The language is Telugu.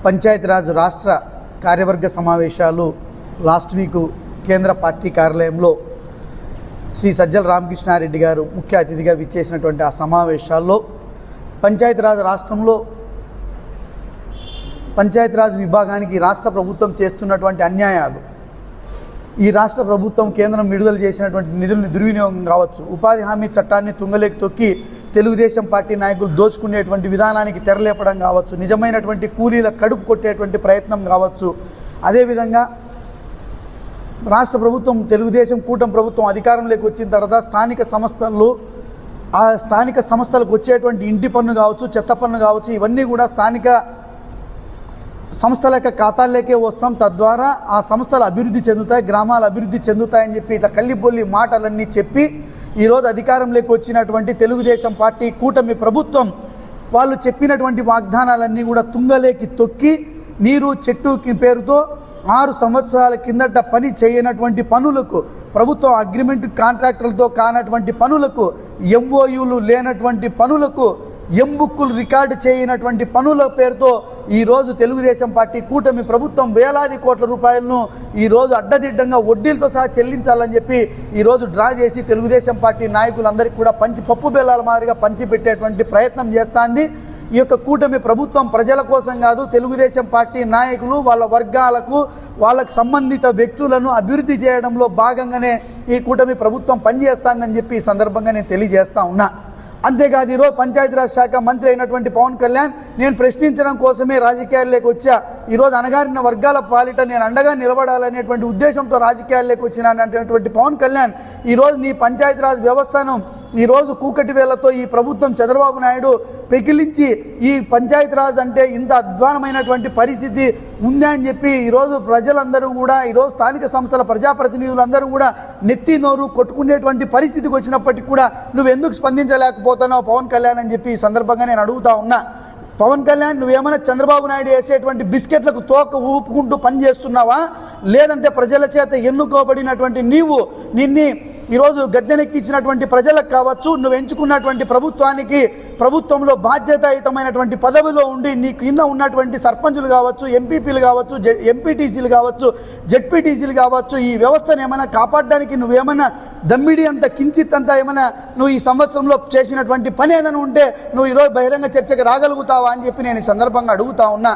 పంచాయతీరాజ్ రాష్ట్ర కార్యవర్గ సమావేశాలు లాస్ట్ వీక్ కేంద్ర పార్టీ కార్యాలయంలో శ్రీ సజ్జల రామకృష్ణారెడ్డి గారు ముఖ్య అతిథిగా విచ్చేసినటువంటి ఆ సమావేశాల్లో పంచాయతీరాజ్ రాష్ట్రంలో పంచాయతీరాజ్ విభాగానికి రాష్ట్ర ప్రభుత్వం చేస్తున్నటువంటి అన్యాయాలు, ఈ రాష్ట్ర ప్రభుత్వం కేంద్రం విడుదల చేసినటువంటి నిధులను దుర్వినియోగం కావచ్చు, ఉపాధి హామీ చట్టాన్ని తుంగలేకి తొక్కి తెలుగుదేశం పార్టీ నాయకులు దోచుకునేటువంటి విధానానికి తెరలేపడం కావచ్చు, నిజమైనటువంటి కూలీల కడుపు కొట్టేటువంటి ప్రయత్నం కావచ్చు, అదేవిధంగా రాష్ట్ర ప్రభుత్వం తెలుగుదేశం కూటమి ప్రభుత్వం అధికారంలోకి వచ్చిన తర్వాత స్థానిక సంస్థలకు వచ్చేటువంటి ఇంటి పన్ను కావచ్చు, చెత్త పన్ను కావచ్చు, ఇవన్నీ కూడా స్థానిక సంస్థల యొక్క ఖాతాల్లోకే వస్తాం, తద్వారా ఆ సంస్థలు అభివృద్ధి చెందుతాయి, గ్రామాలు అభివృద్ధి చెందుతాయని చెప్పి ఇట్లా కల్లిబొల్లి మాటలన్నీ చెప్పి ఈరోజు అధికారంలోకి వచ్చినటువంటి తెలుగుదేశం పార్టీ కూటమి ప్రభుత్వం వాళ్ళు చెప్పినటువంటి వాగ్దానాలన్నీ కూడా తుంగలేకి తొక్కి నీరు చెట్టు పేరుతో 6 సంవత్సరాల కిందట పని చేయనటువంటి పనులకు, ప్రభుత్వం అగ్రిమెంట్ కాంట్రాక్టర్లతో కానటువంటి పనులకు, ఎంఓయూలు లేనటువంటి పనులకు, ఎంబుక్కులు రికార్డు చేయనటువంటి పనుల పేరుతో ఈరోజు తెలుగుదేశం పార్టీ కూటమి ప్రభుత్వం వేలాది కోట్ల రూపాయలను ఈరోజు అడ్డదిడ్డంగా వడ్డీలతో సహా చెల్లించాలని చెప్పి ఈరోజు డ్రా చేసి తెలుగుదేశం పార్టీ నాయకులందరికీ కూడా పప్పు బెల్లాల మాదిరిగా పంచిపెట్టేటువంటి ప్రయత్నం చేస్తుంది. ఈ యొక్క కూటమి ప్రభుత్వం ప్రజల కోసం కాదు, తెలుగుదేశం పార్టీ నాయకులు వాళ్ళ వర్గాలకు వాళ్ళకు సంబంధిత వ్యక్తులను అభివృద్ధి చేయడంలో భాగంగానే ఈ కూటమి ప్రభుత్వం పనిచేస్తుందని చెప్పి ఈ సందర్భంగా నేను తెలియజేస్తా ఉన్నా. అంతేకాదు ఈరోజు పంచాయతీరాజ్ శాఖ మంత్రి అయినటువంటి పవన్ కళ్యాణ్ నేను ప్రశ్నించడం కోసమే రాజకీయాల్లోకి వచ్చా, ఈరోజు అణగారిన వర్గాల పాలిట నేను అండగా నిలబడాలనేటువంటి ఉద్దేశంతో రాజకీయాల్లోకి వచ్చినటువంటి పవన్ కళ్యాణ్ ఈరోజు నీ పంచాయతీరాజ్ వ్యవస్థను ఈరోజు కూకటి వేళ్లతో ఈ ప్రభుత్వం చంద్రబాబు నాయుడు పెకిలించి ఈ పంచాయతీరాజ్ అంటే ఇంత అధ్వానమైనటువంటి పరిస్థితి ఉందా అని చెప్పి ఈరోజు ప్రజలందరూ కూడా, ఈరోజు స్థానిక సంస్థల ప్రజాప్రతినిధులందరూ కూడా నెత్తి నోరు కొట్టుకునేటువంటి పరిస్థితికి వచ్చినప్పటికీ కూడా నువ్వెందుకు స్పందించలేకపోతున్నావు పవన్ కళ్యాణ్ అని చెప్పి ఈ సందర్భంగా నేను అడుగుతా ఉన్నా. పవన్ కళ్యాణ్ నువ్వేమైనా చంద్రబాబు నాయుడు వేసేటువంటి బిస్కెట్లకు తోక ఊపుకుంటూ పనిచేస్తున్నావా, లేదంటే ప్రజల చేత ఎన్నుకోబడినటువంటి నిన్ను ఈరోజు గద్దెనెక్కించినటువంటి ప్రజలకు కావచ్చు, నువ్వు ఎంచుకున్నటువంటి ప్రభుత్వంలో బాధ్యతాయుతమైనటువంటి పదవిలో ఉండి నీ కింద ఉన్నటువంటి సర్పంచులు కావచ్చు, ఎంపీపీలు కావచ్చు, ఎంపీటీసీలు కావచ్చు, జెడ్పీటీసీలు కావచ్చు, ఈ వ్యవస్థను ఏమైనా కాపాడడానికి నువ్వేమైనా దమ్మిడి అంత కించిత్ అంతా ఏమైనా నువ్వు ఈ సంవత్సరంలో చేసినటువంటి పని ఏదైనా ఉంటే నువ్వు ఈరోజు బహిరంగ చర్చకు రాగలుగుతావా అని చెప్పి నేను ఈ సందర్భంగా అడుగుతా ఉన్నా.